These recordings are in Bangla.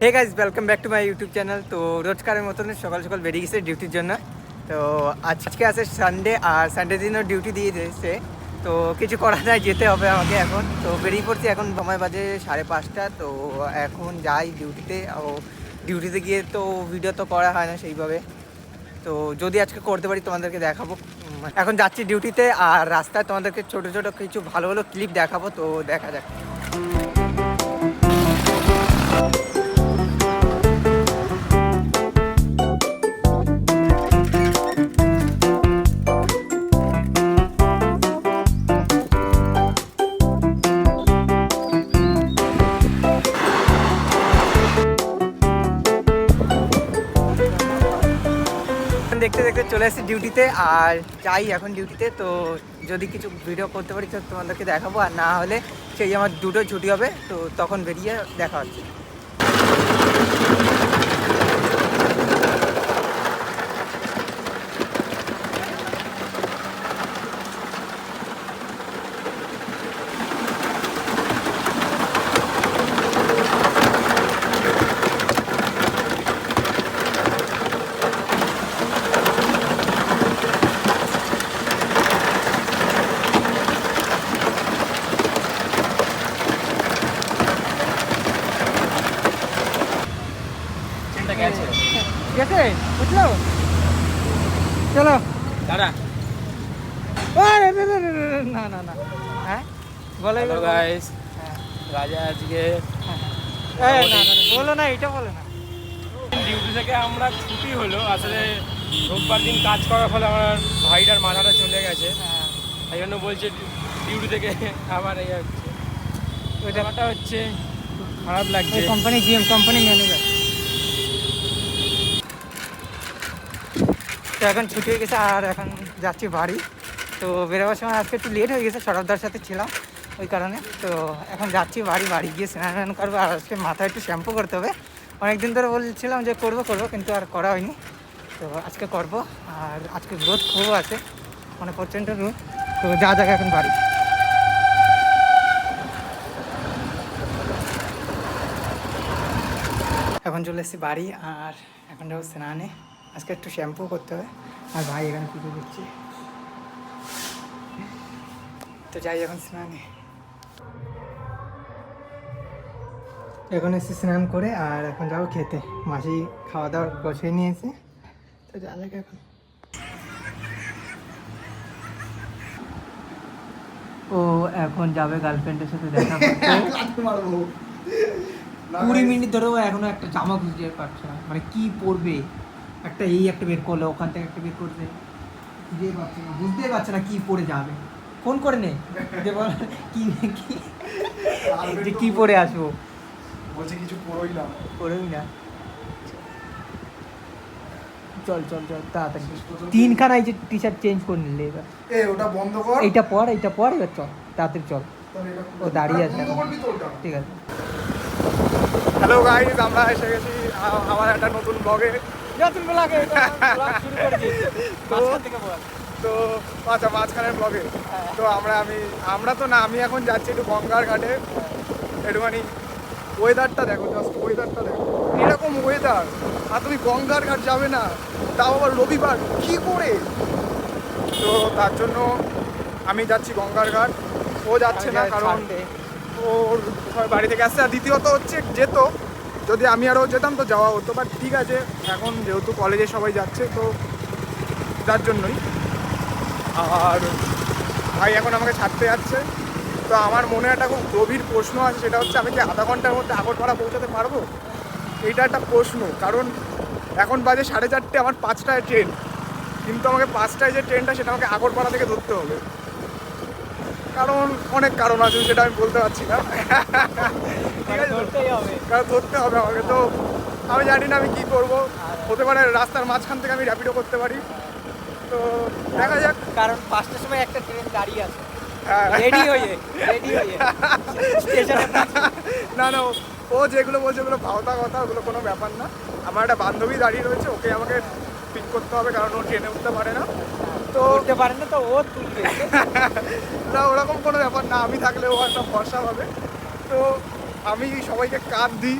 Hey guys welcome back to my YouTube channel. তো রোজকারের মতন সকাল সকাল বেরিয়ে গেছে ডিউটির জন্য। তো আজকে আছে সানডে, আর সানডে দিনও ডিউটি দিয়ে দিয়েছে। তো কিছু করা যায়, যেতে হবে আমাকে এখন। তো বেরিয়ে পড়ছি, এখন সময় বাজে 5:30। তো এখন যাই ডিউটিতে। ও ডিউটিতে গিয়ে তো ভিডিও তো করা হয় না সেইভাবে। তো যদি আজকে করতে পারি তোমাদেরকে দেখাবো। এখন যাচ্ছি ডিউটিতে, আর রাস্তায় তোমাদেরকে ছোটো ছোটো কিছু ভালো ভালো ক্লিপ দেখাবো। তো দেখা যাক। দেখতে দেখতে চলে এসেছি ডিউটিতে, আর যাই এখন ডিউটিতে। তো যদি কিছু ভিডিও করতে পারি তো তোমাদেরকে দেখাবো, আর না হলে সেই আমার দুটো ছুটি হবে, তো তখন বেরিয়ে দেখা হচ্ছে। ঠিক আছে, বুঝলো? চলো দাঁড়া। না না না, হ্যাঁ বলো। হ্যালো গাইস, হ্যাঁ, রাজা আজকে না না বলো না, এটা বলো না। ডিউটি থেকে আমরা ছুটি হলো। আসলে রোববার দিন কাজ করার ফলে আমার ভাইটার মাথাটা চলে গেছে, হ্যাঁ, তাই জন্য বলছে ডিউটি থেকে আবার এই হচ্ছে। ওই ব্যাপারটা হচ্ছে খুব খারাপ লাগছে। Company GM company manager. তো এখন ছুটি হয়ে গেছে, আর এখন যাচ্ছি বাড়ি। তো বেরোবার সময় আজকে একটু লেট হয়ে গেছে, সরবদার সাথে ছিলাম ওই কারণে। তো এখন যাচ্ছি বাড়ি গিয়ে স্নান করবো, আর আজকে মাথায় একটু শ্যাম্পু করতে হবে। অনেকদিন ধরে বলছিলাম যে করবো কিন্তু আর করা হয়নি। তো আজকে করব। আর আজকে রোদ খুব আছে, মানে প্রচণ্ড রোদ। তো যা যাক এখন বাড়ি। এখন চলে এসেছি বাড়ি, আর এখন যাবো স্নানে। আজকে একটু শ্যাম্পু করতে হবে, আর ভাই এখানে পুজো দিচ্ছি। তো যাই এখন স্নানে। এখন এসে স্নান করে, আর এখন যাবো খেতে। মাসি খাওয়া দাওয়া বসিয়ে নিয়েছে, তো যা যাক এখন। ও এখন যাবে গার্লফ্রেন্ডের সাথে দেখা করতে। 20 মিনিট ধরেও এখনো একটা জামা খুঁজে পাচ্ছে না, মানে কি পরবে। একটা বের করলো, ওখান থেকে একটা বের করবে, বুঝতেই পারছে না কি পরে যাবে। ফোন করে নে যে বল কি যে কি পরে আসবো, বলছে কিছু পড়োই না। পরেই না। চল তাড়াতাড়ি। 3খানা এই যে টি শার্ট চেঞ্জ করে নিলে এবার। ওটা বন্ধ কর। এইটা পর এবার চল, তাড়াতাড়ি চল। ও দাঁড়িয়ে আছে বন্ধ এখন। করবি তো ওটা। ঠিক আছে। হ্যালো গাইস, আমরা এসে গেছি আমার একটা নতুন ব্লগে। তো আচ্ছা, মাঝখানের ব্লগে। তো আমরা তো না, আমি এখন যাচ্ছি একটু গঙ্গার ঘাটে। একটুখানি ওয়েদারটা দেখো, জাস্ট ওয়েদারটা দেখো, এরকম ওয়েদার, আর তুমি গঙ্গার ঘাট যাবে না, তাও আবার রবিবার, কি করে? তো তার জন্য আমি যাচ্ছি গঙ্গার ঘাট, ও যাচ্ছে না, কারণ ওর বাড়ি থেকে আসছে। আর দ্বিতীয়ত হচ্ছে, যদি আমি আরও যেতাম তো যাওয়া হতো, বাট ঠিক আছে, এখন যেহেতু কলেজে সবাই যাচ্ছে তো তার জন্যই। আর ভাই এখন আমাকে ছাড়তে যাচ্ছে। তো আমার মনে একটা খুব গভীর প্রশ্ন আছে, সেটা হচ্ছে আমি কি আধা ঘন্টার মধ্যে আগরপাড়া পৌঁছাতে পারবো? এইটা একটা প্রশ্ন, কারণ এখন বাজে 4:30, আমার 5টায় ট্রেন, কিন্তু আমাকে 5টায় যে ট্রেনটা সেটা আমাকে আগরপাড়া থেকে ধরতে হবে। কারণ অনেক কারণ আছে, সেটা আমি বলতে পারছি না। ঠিক আছে, কারণ ধরতে হবে আমাকে। তো আমি জানি না আমি কী করবো। হতে পারে রাস্তার মাঝখান থেকে আমি র্যাপিডো করতে পারি, তো দেখা যাক। কারণ 5টার সময় একটা ট্রেন দাঁড়িয়ে আছে, হ্যাঁ, রেডি হয়ে স্টেশনে। না ও যেগুলো বলছে ওগুলো ভাওতা কথা, ওগুলো কোনো ব্যাপার না। আমার একটা বান্ধবী দাঁড়িয়ে রয়েছে, ওকে আমাকে পিক করতে হবে, কারণ ও ট্রেনে উঠতে পারে না। তো উঠতে পারে না, তো ও তুলবে। না, ওরকম কোনো ব্যাপার না, আমি থাকলে ও একটা ভরসা হবে। তো আমি সবাইকে কাঁদ দিই।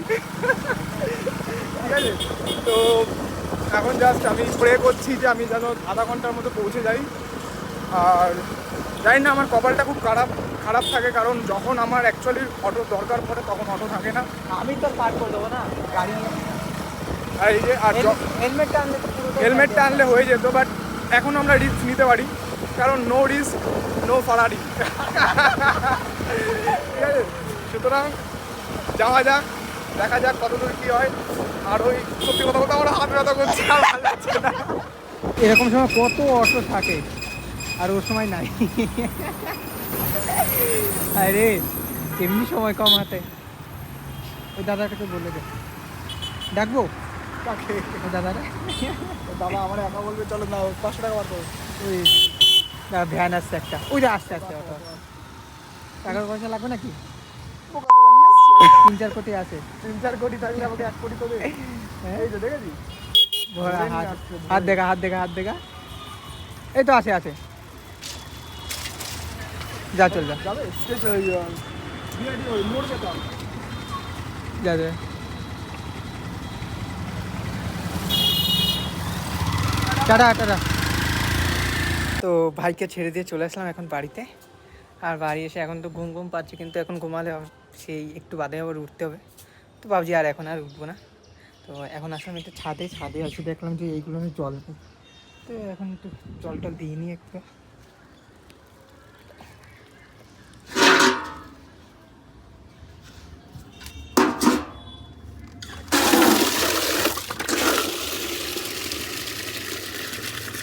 আছে। তো এখন জাস্ট আমি প্রে করছি যে আমি যেন আধা ঘন্টার মধ্যে পৌঁছে যাই। আর জানি না, আমার কপালটা খুব খারাপ থাকে, কারণ যখন আমার অ্যাকচুয়ালি অটো দরকার পড়ে তখন অটো থাকে না। আমি তো পার করে দেবো না গাড়ি। আর এই যে হেলমেটটা আনলে তো পুরো হেলমেটটা আনলে হয়ে যেত, বাট এখন আমরা রিস্ক নিতে পারি, কারণ নো রিস্ক নো ফারারি। ঠিক আছে, সুতরাং যাওয়া যাক, দেখা যাক কতদূর কী হয়। আর ওই সত্যি কথা বলতে আমরা হাত ব্যথা করছি, আর ভালো লাগছে না। এরকম সময় কত অটো থাকে আর ওর সময় নাই। আরে এমনি সময় কম হাতে। ওই দাদাটাকে বলে দে, ডাকবো কাকে? ওই দাদাটা। দাদা আমার একা বলবে চলো না, 500 টাকা বার করো। ওই দাদা ভ্যান আসছে একটা, ওই যে আসছে আসছে অটো। টাকার পয়সা লাগবে নাকি? বোকা দাদা নিয়ে আসছে। 3-4 কোটি আছে। 3-4 কোটি থাকলে আমাকে 1 কোটি তো দে। এই যে দেখেছি, ভরা ধরে নিয়ে হাত, আসছে। হাত দেখা হাত দেখা হাত দেখা। এই তো আছে আছে, যা চল যা যাবে স্টেশন ওই বিআরটি ওই মোড় যেতাম। যা যা। Tata tata. তো ভাইকে ছেড়ে দিয়ে চলে আসলাম এখন বাড়িতে। আর বাড়ি এসে এখন তো ঘুম ঘুম পাচ্ছি, কিন্তু এখন ঘুমালে সেই একটু বাদে আবার উঠতে হবে। তো ভাবছি আর এখন আর উঠবো না। তো এখন আসলাম একটু ছাদে আসে, দেখলাম যে এইগুলো আমি জল নেই। তো এখন একটু জলটা দিয়ে নিই একটু।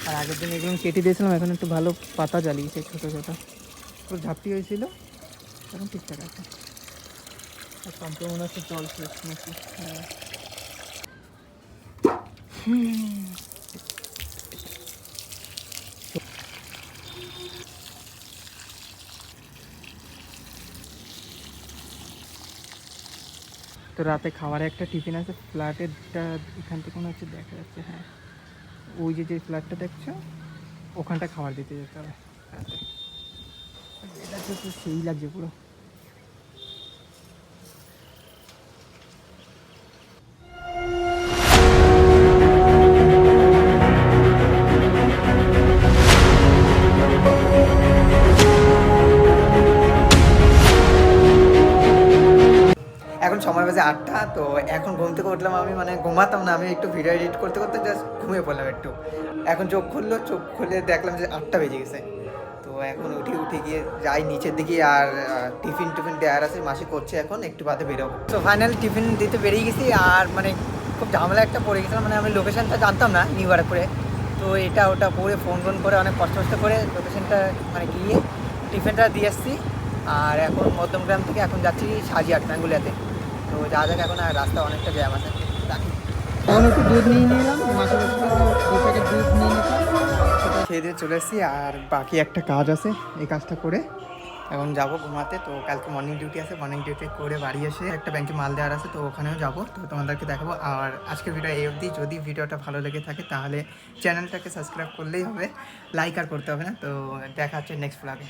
আর আগের দিন এগুলো কেটে দিয়েছিলাম, এখন একটু ভালো পাতা জ্বালিয়েছে ছোটো ছোটো, পুরো ঝাপটি হয়েছিল, এখন ঠিকঠাক আছে। আর পাম্পে মনে হচ্ছে জল শেষ নাকি। হ্যাঁ। তো রাতে খাবারে একটা টিফিন আছে, ফ্ল্যাটেরটা এখান থেকে মনে হচ্ছে দেখা যাচ্ছে। হ্যাঁ, ওই যে ফ্ল্যাটটা দেখছো ওখানটা খাবার দিতে যেতে হবে রাতে। এটা তো সেই লাগছে পুরো। এখন সময় বাজে 8টা। তো এখন ঘুম থেকে উঠলাম, আমি মানে ঘুমাতাম না, আমি একটু ভিডিও এডিট করতে করতে জাস্ট ঘুমিয়ে পড়লাম একটু। এখন চোখ খুলে দেখলাম যে 8টা বেজে গেছে। তো এখন উঠে গিয়ে যাই নিচের দিকে, আর টিফিন দেওয়ার আছে, মাসি করছে, এখন একটু বাদে বেরোবো। তো ফাইনাল টিফিন দিতে বেরিয়ে গেছি। আর মানে খুব ঝামেলা একটা পড়ে গেছিলাম, মানে আমি লোকেশানটা জানতাম না নিউ ব্যারাকপুরে। তো এটা ওটা পরে ফোন করে অনেক কষ্ট করে লোকেশানটা মানে গিয়ে টিফিনটা দিয়ে আসছি। আর এখন মধ্যমগ্রাম থেকে এখন যাচ্ছি সাজিয়াট ব্যাঙ্গুলিয়াতে। তো যা যাক, এখন আর রাস্তা অনেকটা জ্যাম আছে। এখন একটু দুধ নিয়ে নিলাম, মাসের 2 প্যাকেট দুধ নিয়ে নিলাম, খেয়ে দিয়ে চলে এসেছি। আর বাকি একটা কাজ আছে, এই কাজটা করে এখন যাব ঘুমাতে। তো কালকে মর্নিং ডিউটি আছে, মর্নিং ডিউটি করে বাড়ি এসে একটা ব্যাংকে মাল দেওয়ার আছে, তো ওখানেও যাব, তো তোমাদেরকে দেখাবো। আর আজকের ভিডিও এই অবধি। যদি ভিডিওটা ভালো লেগে থাকে তাহলে চ্যানেলটাকে সাবস্ক্রাইব করলেই হবে, লাইক আর করতে হবে না। তো দেখা হচ্ছে নেক্সট ব্লগে।